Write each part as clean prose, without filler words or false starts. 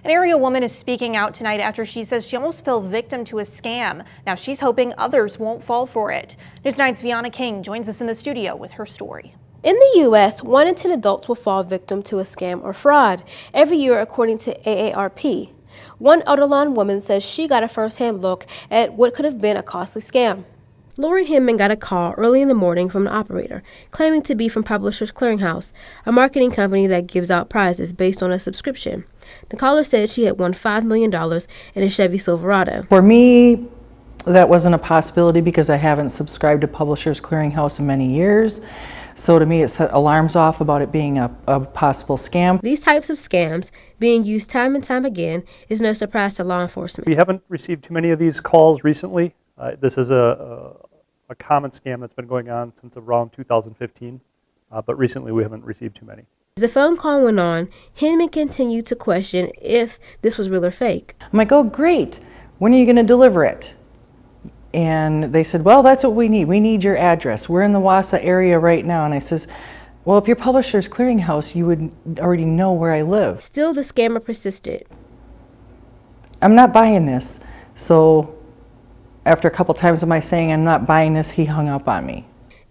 An area woman is speaking out tonight after she says she almost fell victim to a scam. Now she's hoping others won't fall for it. News 9's Vianna King joins us in the studio with her story. In the U.S., 1 in 10 adults will fall victim to a scam or fraud every year, according to AARP. One Odalon woman says she got a first-hand look at what could have been a costly scam. Lori Hinman got a call early in the morning from an operator, claiming to be from Publishers Clearinghouse, a marketing company that gives out prizes based on a subscription. The caller said she had won $5 million in a Chevy Silverado. For me, that wasn't a possibility because I haven't subscribed to Publishers Clearinghouse in many years. So to me, it set alarms off about it being a possible scam. These types of scams, being used time and time again, is no surprise to law enforcement. We haven't received too many of these calls recently. This is a common scam that's been going on since around 2015, but recently we haven't received too many. As the phone call went on, Hinman continued to question if this was real or fake. I'm like, oh great, when are you going to deliver it? And they said, well, that's what we need. We need your address. We're in the Wausau area right now. And I says, well, if you're Publishers Clearinghouse, you would already know where I live. Still, the scammer persisted. I'm not buying this. So after a couple times of my saying I'm not buying this, he hung up on me.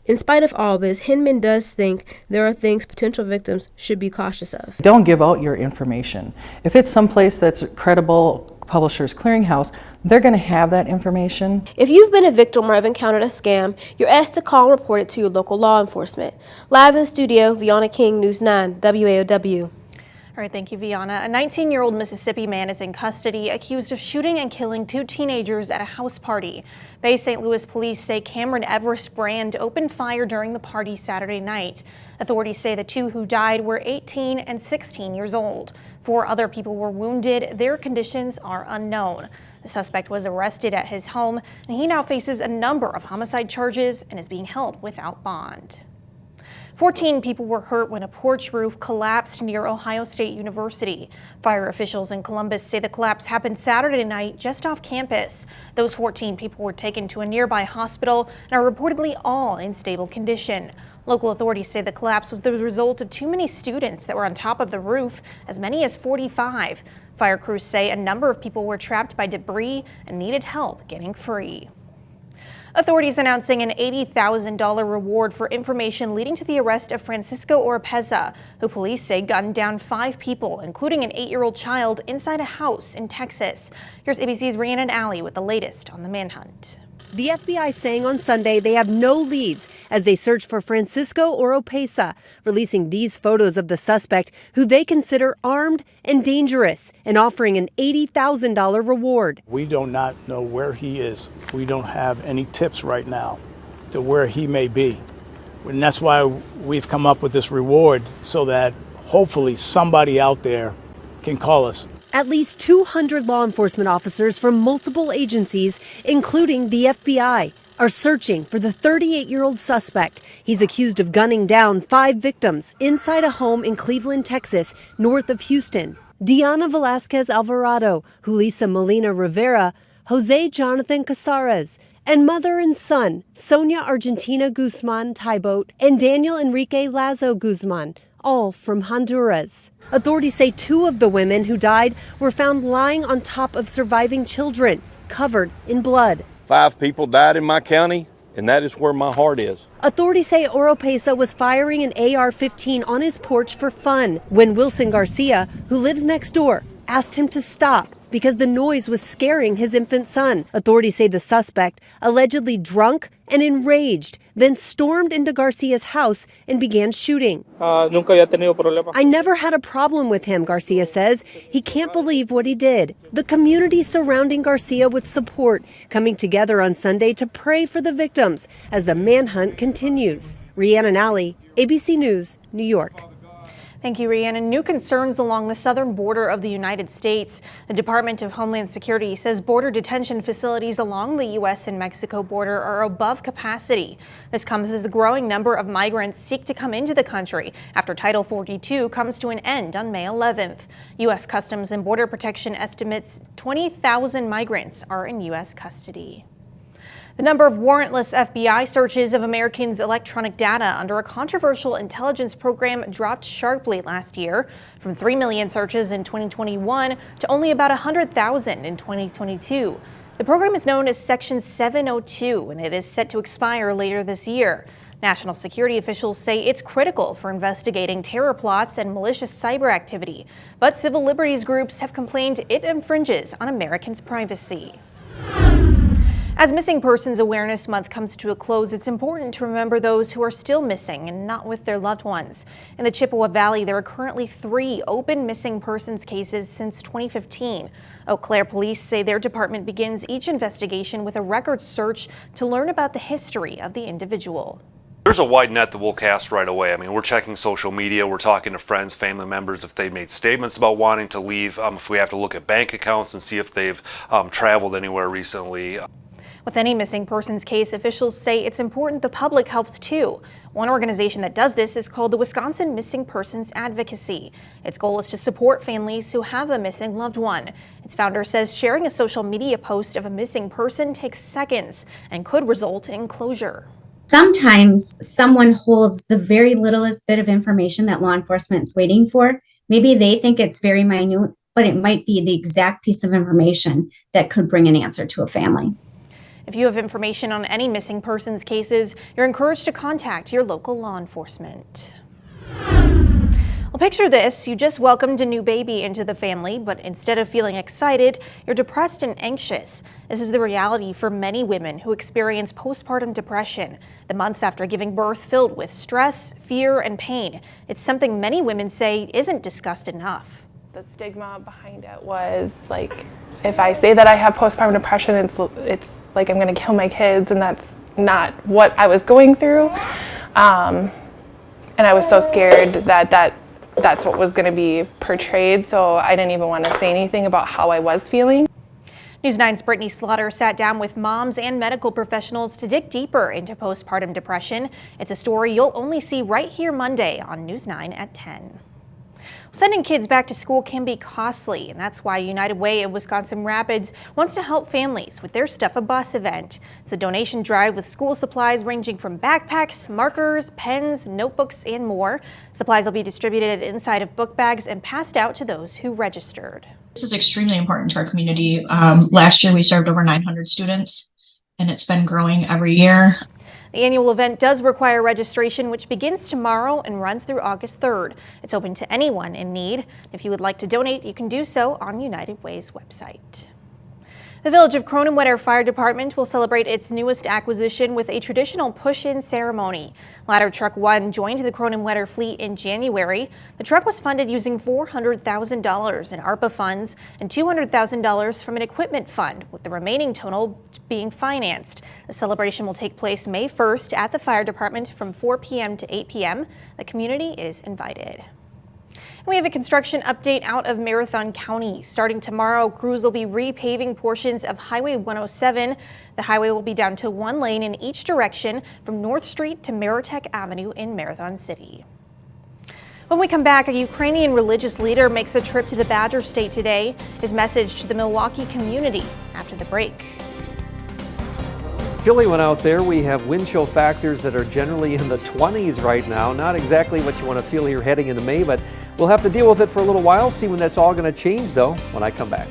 In spite of all this, Hinman does think there are things potential victims should be cautious of. Don't give out your information. If it's someplace that's credible, Publishers Clearinghouse, they're going to have that information. If you've been a victim or have encountered a scam, you're asked to call and report it to your local law enforcement. Live in the studio, Vianna King, News 9, WAOW. All right, thank you, Vianna. A 19-year-old Mississippi man is in custody, accused of shooting and killing 2 teenagers at a house party. Bay St. Louis police say Cameron Everest Brand opened fire during the party Saturday night. Authorities say the 2 who died were 18 and 16 years old. 4 other people were wounded. Their conditions are unknown. The suspect was arrested at his home, and he now faces a number of homicide charges and is being held without bond. 14 people were hurt when a porch roof collapsed near Ohio State University. Fire officials in Columbus say the collapse happened Saturday night just off campus. Those 14 people were taken to a nearby hospital and are reportedly all in stable condition. Local authorities say the collapse was the result of too many students that were on top of the roof, as many as 45. Fire crews say a number of people were trapped by debris and needed help getting free. Authorities announcing an $80,000 reward for information leading to the arrest of Francisco Oropeza, who police say gunned down 5 people, including an 8-year-old child, inside a house in Texas. Here's ABC's Rhiannon Alley with the latest on the manhunt. The FBI saying on Sunday they have no leads as they search for Francisco Oropeza, releasing these photos of the suspect, who they consider armed and dangerous, and offering an $80,000 reward. We do not know where he is. We don't have any tips right now to where he may be. And that's why we've come up with this reward, so that hopefully somebody out there can call us. At least 200 law enforcement officers from multiple agencies, including the FBI, are searching for the 38-year-old suspect. He's accused of gunning down 5 victims inside a home in Cleveland, Texas, north of Houston. Diana Velasquez Alvarado, Julissa Molina Rivera, Jose Jonathan Casares, and mother and son, Sonia Argentina Guzman Tybot and Daniel Enrique Lazo Guzman, all from Honduras. Authorities say 2 of the women who died were found lying on top of surviving children, covered in blood. 5 people died in my county, and that is where my heart is. Authorities say Oropeza was firing an AR-15 on his porch for fun when Wilson Garcia, who lives next door, asked him to stop because the noise was scaring his infant son. Authorities say the suspect, allegedly drunk and enraged, then stormed into Garcia's house and began shooting. I never had a problem with him, Garcia says. He can't believe what he did. The community surrounding Garcia with support, coming together on Sunday to pray for the victims as the manhunt continues. Rhiannon Alley, ABC News, New York. Thank you, Rhiannon. New concerns along the southern border of the United States. The Department of Homeland Security says border detention facilities along the U.S. and Mexico border are above capacity. This comes as a growing number of migrants seek to come into the country after Title 42 comes to an end on May 11th. U.S. Customs and Border Protection estimates 20,000 migrants are in U.S. custody. The number of warrantless FBI searches of Americans' electronic data under a controversial intelligence program dropped sharply last year, from 3 million searches in 2021 to only about 100,000 in 2022. The program is known as Section 702, and it is set to expire later this year. National security officials say it's critical for investigating terror plots and malicious cyber activity, but civil liberties groups have complained it infringes on Americans' privacy. As Missing Persons Awareness Month comes to a close, it's important to remember those who are still missing and not with their loved ones. In the Chippewa Valley, there are currently 3 open missing persons cases since 2015. Eau Claire police say their department begins each investigation with a records search to learn about the history of the individual. There's a wide net that we'll cast right away. I mean, we're checking social media, we're talking to friends, family members if they've made statements about wanting to leave, if we have to look at bank accounts and see if they've traveled anywhere recently. With any missing persons case, officials say it's important the public helps too. One organization that does this is called the Wisconsin Missing Persons Advocacy. Its goal is to support families who have a missing loved one. Its founder says sharing a social media post of a missing person takes seconds and could result in closure. Sometimes someone holds the very littlest bit of information that law enforcement is waiting for. Maybe they think it's very minute, but it might be the exact piece of information that could bring an answer to a family. If you have information on any missing persons cases, you're encouraged to contact your local law enforcement. Well, picture this. You just welcomed a new baby into the family, but instead of feeling excited, you're depressed and anxious. This is the reality for many women who experience postpartum depression, the months after giving birth filled with stress, fear, and pain. It's something many women say isn't discussed enough. The stigma behind it was like, if I say that I have postpartum depression, it's like I'm going to kill my kids, and that's not what I was going through. And I was so scared that's what was going to be portrayed, so I didn't even want to say anything about how I was feeling. News 9's Brittany Slaughter sat down with moms and medical professionals to dig deeper into postpartum depression. It's a story you'll only see right here Monday on News 9 at 10. Sending kids back to school can be costly, and that's why United Way of Wisconsin Rapids wants to help families with their Stuff a Bus event. It's a donation drive with school supplies ranging from backpacks, markers, pens, notebooks, and more. Supplies will be distributed inside of book bags and passed out to those who registered. This is extremely important to our community. Last year we served over 900 students, and it's been growing every year. The annual event does require registration, which begins tomorrow and runs through August 3rd. It's open to anyone in need. If you would like to donate, you can do so on United Way's website. The Village of Cronenwetter Fire Department will celebrate its newest acquisition with a traditional push-in ceremony. Ladder Truck 1 joined the Cronenwetter fleet in January. The truck was funded using $400,000 in ARPA funds and $200,000 from an equipment fund, with the remaining total being financed. The celebration will take place May 1st at the fire department from 4 p.m. to 8 p.m. The community is invited. We have a construction update out of Marathon County. Starting tomorrow, crews will be repaving portions of Highway 107. The highway will be down to 1 lane in each direction from North Street to Meritech Avenue in Marathon City. When we come back, a Ukrainian religious leader makes a trip to the Badger State today. His message to the Milwaukee community after the break. Chilly one out there. We have wind chill factors that are generally in the 20s right now. Not exactly what you want to feel here heading into May, but we'll have to deal with it for a little while. See when that's all going to change, though, when I come back.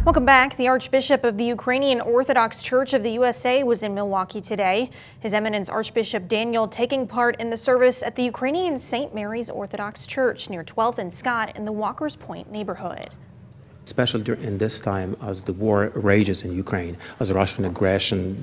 Welcome back. The Archbishop of the Ukrainian Orthodox Church of the USA was in Milwaukee today. His Eminence Archbishop Daniel taking part in the service at the Ukrainian St. Mary's Orthodox Church near 12th and Scott in the Walker's Point neighborhood. Especially in this time as the war rages in Ukraine, as Russian aggression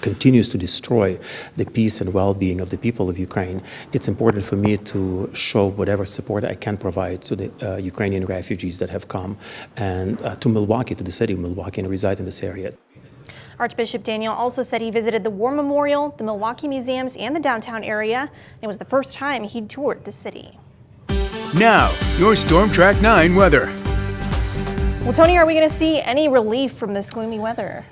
continues to destroy the peace and well-being of the people of Ukraine, it's important for me to show whatever support I can provide to the Ukrainian refugees that have come and to Milwaukee, to the city of Milwaukee, and reside in this area. Archbishop Daniel also said he visited the War Memorial, the Milwaukee Museums, and the downtown area. It was the first time he'd toured the city. Now, your Storm Track 9 weather. Well, Tony, are we going to see any relief from this gloomy weather?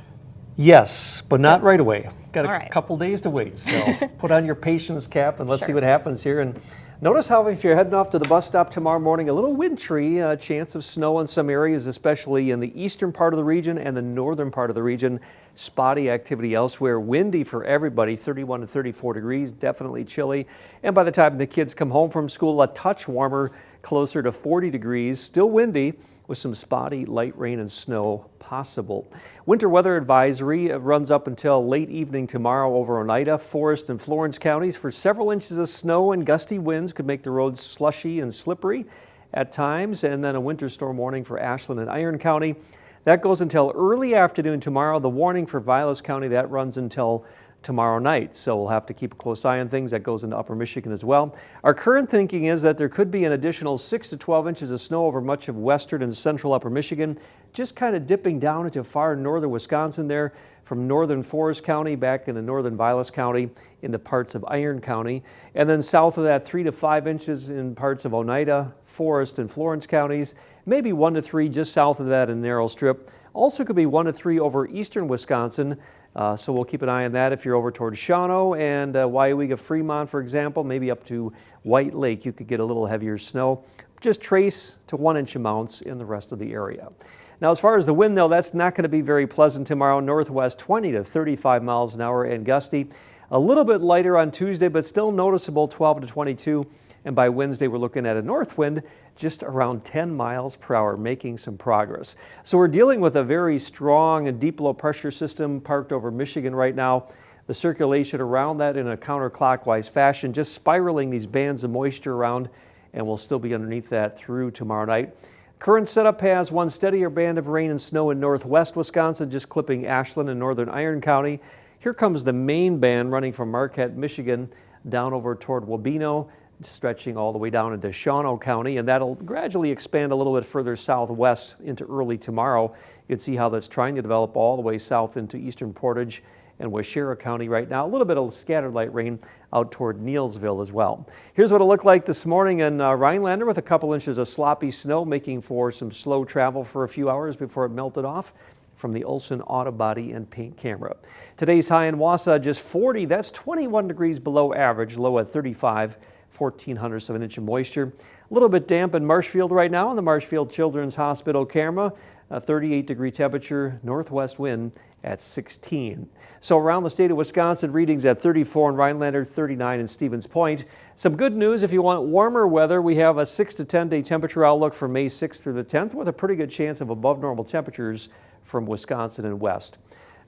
Yes, but not right away. Got a All couple days to wait. So put on your patience cap and let's see what happens here. And notice how if you're heading off to the bus stop tomorrow morning, a little wintry, chance of snow in some areas, especially in the eastern part of the region and the northern part of the region. Spotty activity elsewhere. Windy for everybody, 31 to 34 degrees, definitely chilly. And by the time the kids come home from school, a touch warmer, closer to 40 degrees, still windy with some spotty light rain and snow possible. Winter weather advisory runs up until late evening tomorrow over Oneida, Forest, and Florence counties for several inches of snow, and gusty winds could make the roads slushy and slippery at times. And then a winter storm warning for Ashland and Iron County. That goes until early afternoon tomorrow. The warning for Vilas County, that runs until tomorrow night. So we'll have to keep a close eye on things. That goes into Upper Michigan as well. Our current thinking is that there could be an additional 6 to 12 inches of snow over much of western and central Upper Michigan, just kind of dipping down into far northern Wisconsin there, from northern Forest County back into northern Vilas County into parts of Iron County. And then south of that, 3 to 5 inches in parts of Oneida, Forest, and Florence counties. Maybe 1 to 3 just south of that in Narrow Strip. Also could be 1 to 3 over eastern Wisconsin. So we'll keep an eye on that if you're over towards Shawano and Weyauwega, Fremont, for example, maybe up to White Lake. You could get a little heavier snow. Just trace to 1 inch amounts in the rest of the area. Now, as far as the wind, though, that's not going to be very pleasant tomorrow. Northwest 20 to 35 miles an hour and gusty. A little bit lighter on Tuesday, but still noticeable, 12 to 22. And by Wednesday, we're looking at a north wind just around 10 miles per hour, making some progress. So we're dealing with a very strong and deep low pressure system parked over Michigan right now. The circulation around that in a counterclockwise fashion, just spiraling these bands of moisture around, and we'll still be underneath that through tomorrow night. Current setup has one steadier band of rain and snow in northwest Wisconsin, just clipping Ashland and northern Iron County. Here comes the main band running from Marquette, Michigan, down over toward Wabeno, stretching all the way down into Shawano County, and that'll gradually expand a little bit further southwest into early tomorrow. You can see how that's trying to develop all the way south into eastern Portage and Waushara County right now. A little bit of scattered light rain out toward Neilsville as well. Here's what it looked like this morning in Rhinelander with a couple inches of sloppy snow, making for some slow travel for a few hours before it melted off from the Olson Auto Body and Paint Camera. Today's high in Wausau just 40. That's 21 degrees below average, low at 35. 1,400 of an inch of moisture. A little bit damp in Marshfield right now in the Marshfield Children's Hospital camera. A 38-degree temperature, northwest wind at 16. So around the state of Wisconsin, readings at 34 in Rhinelander, 39 in Stevens Point. Some good news if you want warmer weather. We have a 6 to 10-day temperature outlook for May 6th through the 10th with a pretty good chance of above normal temperatures from Wisconsin and west.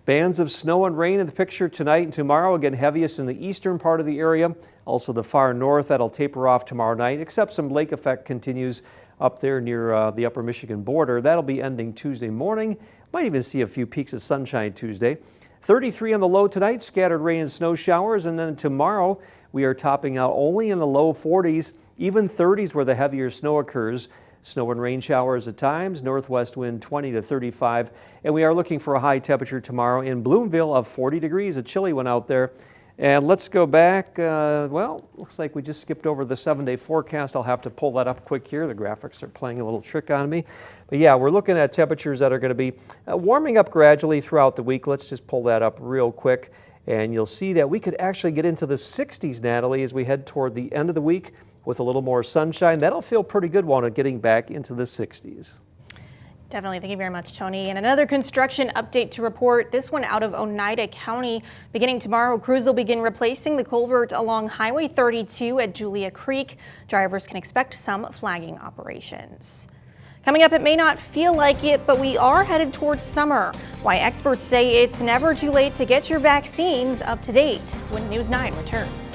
Bands of snow and rain in the picture tonight and tomorrow. Again, heaviest in the eastern part of the area. Also the far north, that'll taper off tomorrow night, except some lake effect continues up there near the upper Michigan border. That'll be ending Tuesday morning. Might even see a few peaks of sunshine Tuesday. 33 on the low tonight, scattered rain and snow showers. And then tomorrow, we are topping out only in the low 40s, even 30s where the heavier snow occurs. Snow and rain showers at times, northwest wind 20 to 35, and we are looking for a high temperature tomorrow in Bloomville of 40 degrees, a chilly one out there. And let's go back, well, looks like we just skipped over the 7-day forecast. I'll have to pull that up quick here. The graphics are playing a little trick on me. But yeah, we're looking at temperatures that are going to be warming up gradually throughout the week. Let's just pull that up real quick, and you'll see that we could actually get into the 60s, Natalie, as we head toward the end of the week. With a little more sunshine, that'll feel pretty good, won't it, getting back into the 60s. Definitely. Thank you very much, Tony. And another construction update to report, this one out of Oneida County. Beginning tomorrow, crews will begin replacing the culvert along Highway 32 at Julia Creek. Drivers can expect some flagging operations. Coming up, it may not feel like it, but we are headed towards summer. Why experts say it's never too late to get your vaccines up to date when News 9 returns.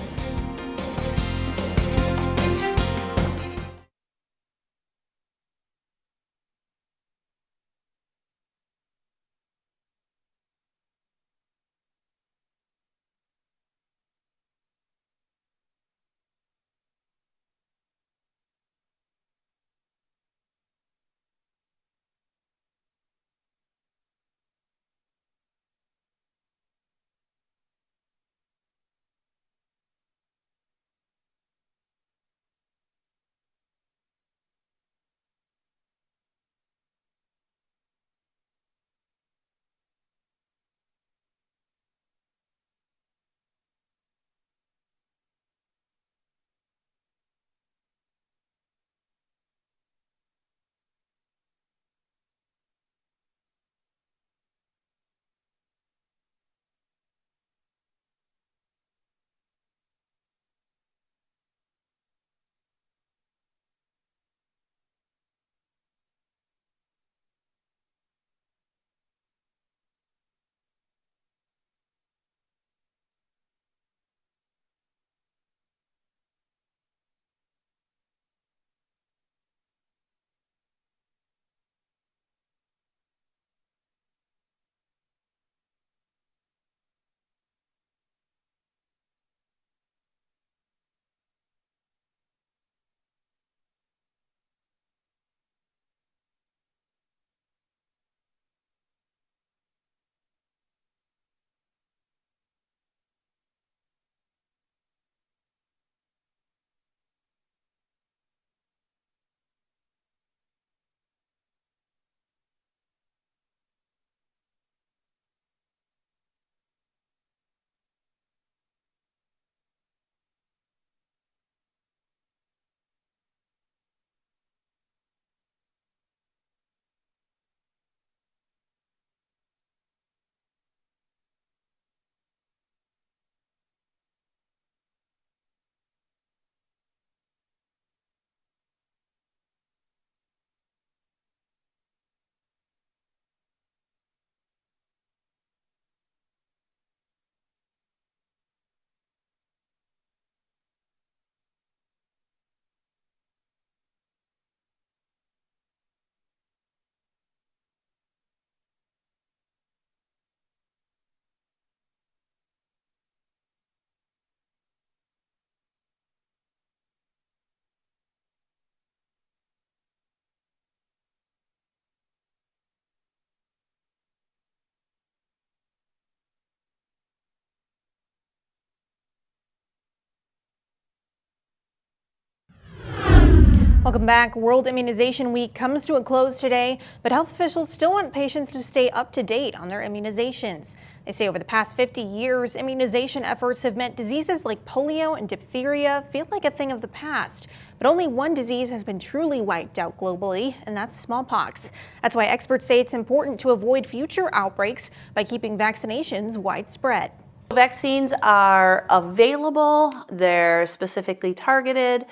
Welcome back. World Immunization Week comes to a close today, but health officials still want patients to stay up to date on their immunizations. They say over the past 50 years, immunization efforts have meant diseases like polio and diphtheria feel like a thing of the past. But only one disease has been truly wiped out globally, and that's smallpox. That's why experts say it's important to avoid future outbreaks by keeping vaccinations widespread. Vaccines are available, they're specifically targeted,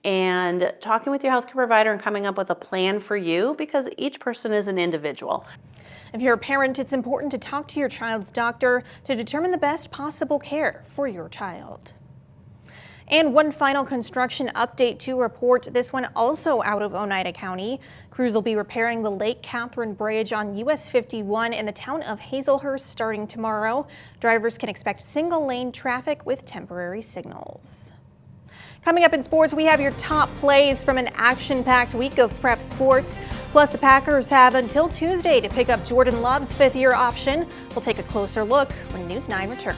and talking with your healthcare provider and coming up with a plan for you, because each person is an individual. If you're a parent, it's important to talk to your child's doctor to determine the best possible care for your child. And one final construction update to report, this one also out of Oneida County. Crews will be repairing the Lake Catherine Bridge on US 51 in the town of Hazelhurst starting tomorrow. Drivers can expect single-lane traffic with temporary signals. Coming up in sports, we have your top plays from an action-packed week of prep sports. Plus, the Packers have until Tuesday to pick up Jordan Love's fifth-year option. We'll take a closer look when News 9 returns.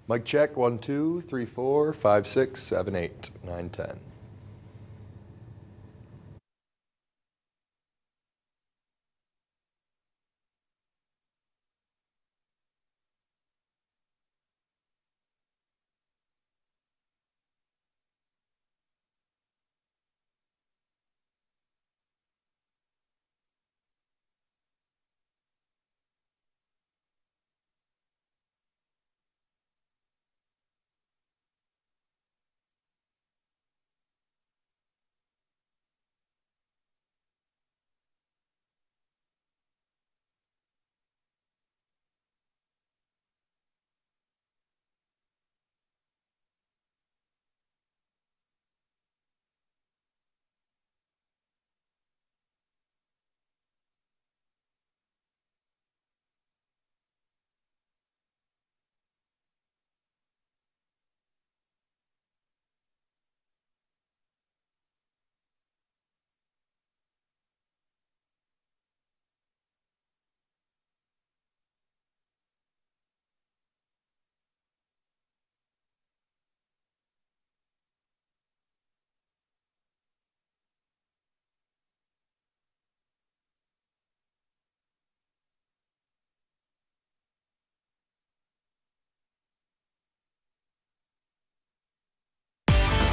Mic check, 1, 2, 3, 4, 5, 6, 7, 8, 9, 10.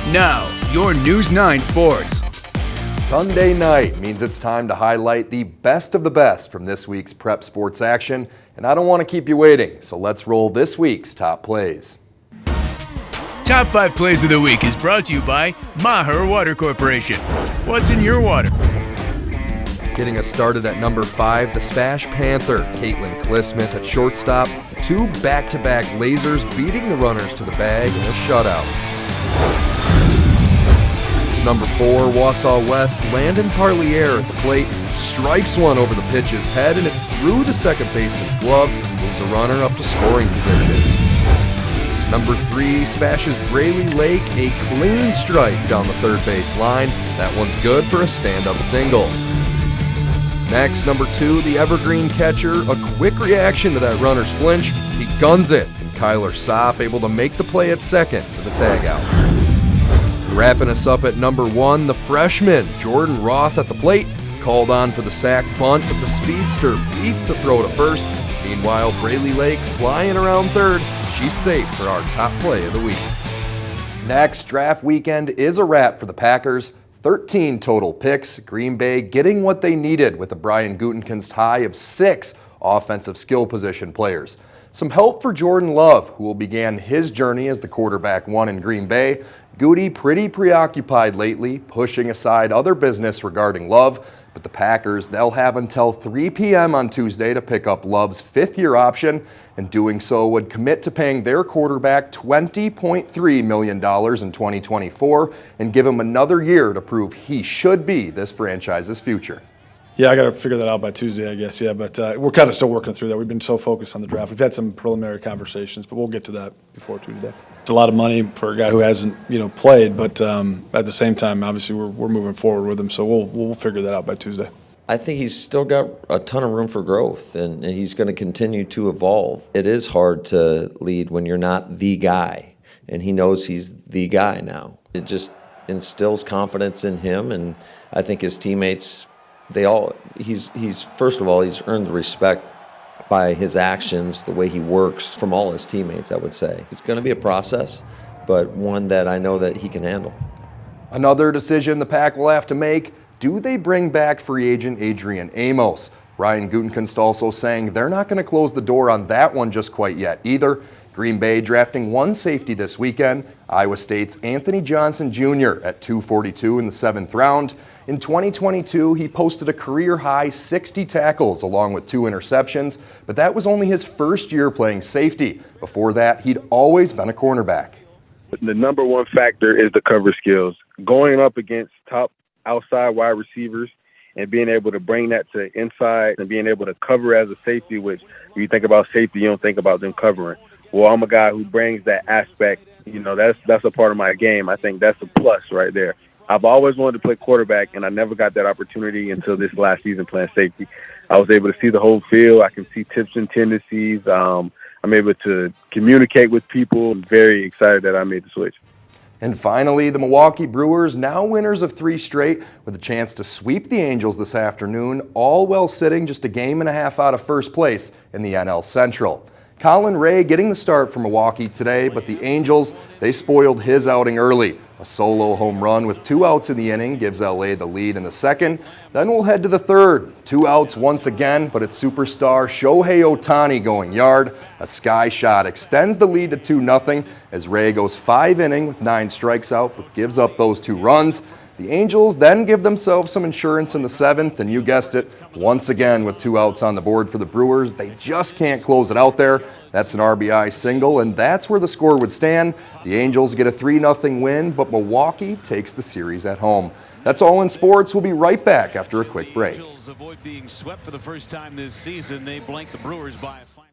Now, your News 9 Sports. Sunday night means it's time to highlight the best of the best from this week's prep sports action, and I don't want to keep you waiting, so let's roll this week's top plays. Top 5 Plays of the Week is brought to you by Maher Water Corporation. What's in your water? Getting us started at number 5, the Spash Panther, Caitlin Klismith at shortstop. 2 back-to-back lasers beating the runners to the bag in a shutout. Number 4, Wausau West, Landon Parlier at the plate, stripes one over the pitcher's head, and it's through the second baseman's glove, moves a runner up to scoring position. Number 3, Spash's Braley Lake, a clean strike down the third base line. That one's good for a stand-up single. Next, number 2, the Evergreen catcher, a quick reaction to that runner's flinch. He guns it, and Kyler Sopp able to make the play at second for the tagout. Wrapping us up at number 1, the freshman, Jordan Roth at the plate, called on for the sac bunt, but the speedster beats the throw to first. Meanwhile, Braley Lake flying around third. She's safe for our top play of the week. Next, draft weekend is a wrap for the Packers. 13 total picks, Green Bay getting what they needed with a Brian Gutekunst tie of 6 offensive skill position players. Some help for Jordan Love, who will begin his journey as the quarterback 1 in Green Bay. Goody pretty preoccupied lately, pushing aside other business regarding Love, but the Packers, they'll have until 3 p.m. on Tuesday to pick up Love's 5th-year option, and doing so would commit to paying their quarterback $20.3 million in 2024 and give him another year to prove he should be this franchise's future. Yeah, I got to figure that out by Tuesday, I guess. Yeah, but we're kind of still working through that. We've been so focused on the draft. We've had some preliminary conversations, but we'll get to that before Tuesday. It's a lot of money for a guy who hasn't, played, but at the same time, obviously, we're moving forward with him. So we'll figure that out by Tuesday. I think he's still got a ton of room for growth, and he's going to continue to evolve. It is hard to lead when you're not the guy, and he knows he's the guy now. It just instills confidence in him, and I think his teammates. He's first of all, he's earned the respect by his actions, the way he works from all his teammates, I would say. It's going to be a process, but one that I know that he can handle. Another decision the Pack will have to make, do they bring back free agent Adrian Amos? Ryan Gutekunst also saying they're not going to close the door on that one just quite yet either. Green Bay drafting 1 safety this weekend, Iowa State's Anthony Johnson Jr. at 242 in the 7th round. In 2022, he posted a career-high 60 tackles along with 2 interceptions, but that was only his first year playing safety. Before that, he'd always been a cornerback. The number one factor is the cover skills. Going up against top outside wide receivers and being able to bring that to inside and being able to cover as a safety, which when you think about safety, you don't think about them covering. Well, I'm a guy who brings that aspect. That's a part of my game. I think that's a plus right there. I've always wanted to play quarterback, and I never got that opportunity until this last season playing safety. I was able to see the whole field. I can see tips and tendencies. I'm able to communicate with people. I'm very excited that I made the switch. And finally, the Milwaukee Brewers, now winners of 3 straight, with a chance to sweep the Angels this afternoon, all while sitting just a game and a half out of first place in the NL Central. Colin Ray getting the start for Milwaukee today, but the Angels, they spoiled his outing early. A solo home run with 2 outs in the inning gives LA the lead in the second. Then we'll head to the third. 2 outs once again, but it's superstar Shohei Ohtani going yard. A sky shot extends the lead to 2-0 as Ray goes 5 innings with 9 strikes out, but gives up those 2 runs. The Angels then give themselves some insurance in the 7th, and you guessed it, once again with 2 outs on the board for the Brewers. They just can't close it out there. That's an RBI single, and that's where the score would stand. The Angels get a 3-0 win, but Milwaukee takes the series at home. That's all in sports. We'll be right back after a quick break. Angels avoid being swept for the first time this season. They blank the Brewers by a final.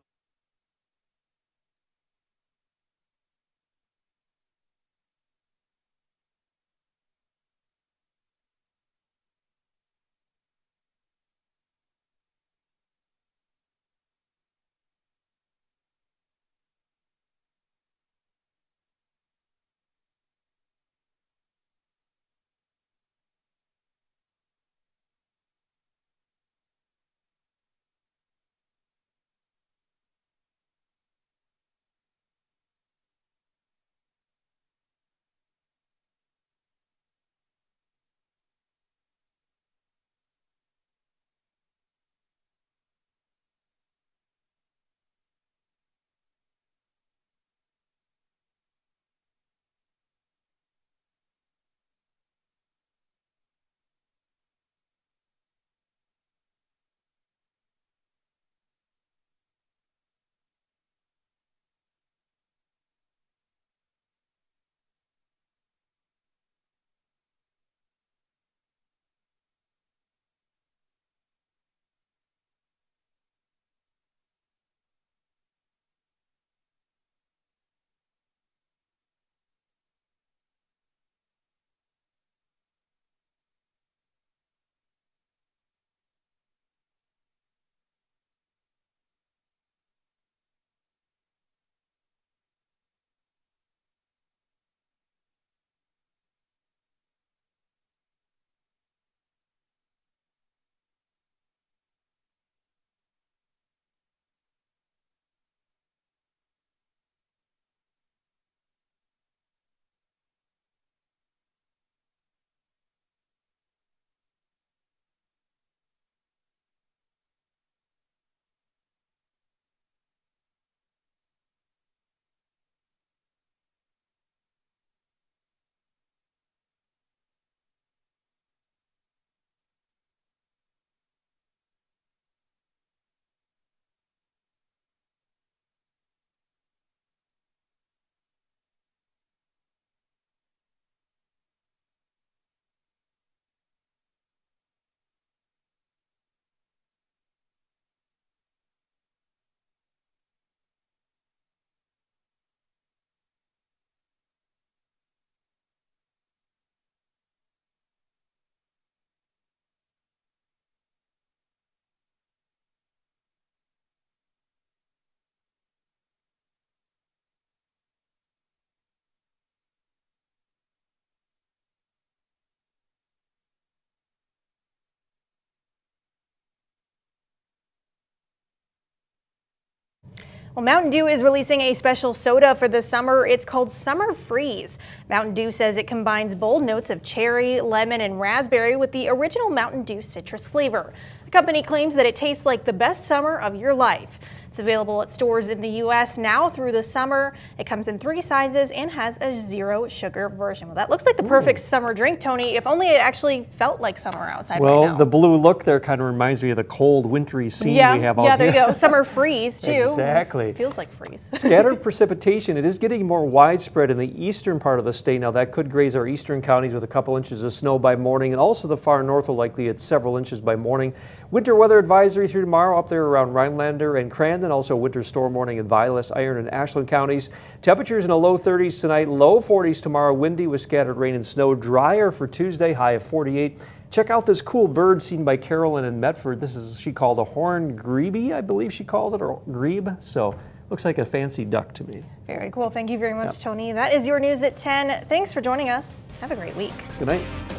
Well, Mountain Dew is releasing a special soda for the summer. It's called Summer Freeze. Mountain Dew says it combines bold notes of cherry, lemon, and raspberry with the original Mountain Dew citrus flavor. The company claims that it tastes like the best summer of your life. It's available at stores in the U.S. now through the summer. It comes in 3 sizes and has a 0 sugar version. Well, that looks like the perfect summer drink, Tony. If only it actually felt like summer outside right now. Well, the blue look there kind of reminds me of the cold, wintry scene we have out here. Yeah, there you go. Summer freeze, too. Exactly. It feels like freeze. Scattered precipitation. It is getting more widespread in the eastern part of the state. Now, that could graze our eastern counties with a couple inches of snow by morning, and also the far north will likely at several inches by morning. Winter weather advisory through tomorrow up there around Rhinelander and Crandon. Also winter storm warning in Vilas, Iron, and Ashland counties. Temperatures in the low 30s tonight, low 40s tomorrow. Windy with scattered rain and snow. Drier for Tuesday, high of 48. Check out this cool bird seen by Carolyn in Medford. This is, she called a horned grebe, I believe she calls it, or grebe. So Looks like a fancy duck to me. Very cool. Thank you very much, Tony. That is your news at 10. Thanks for joining us. Have a great week. Good night.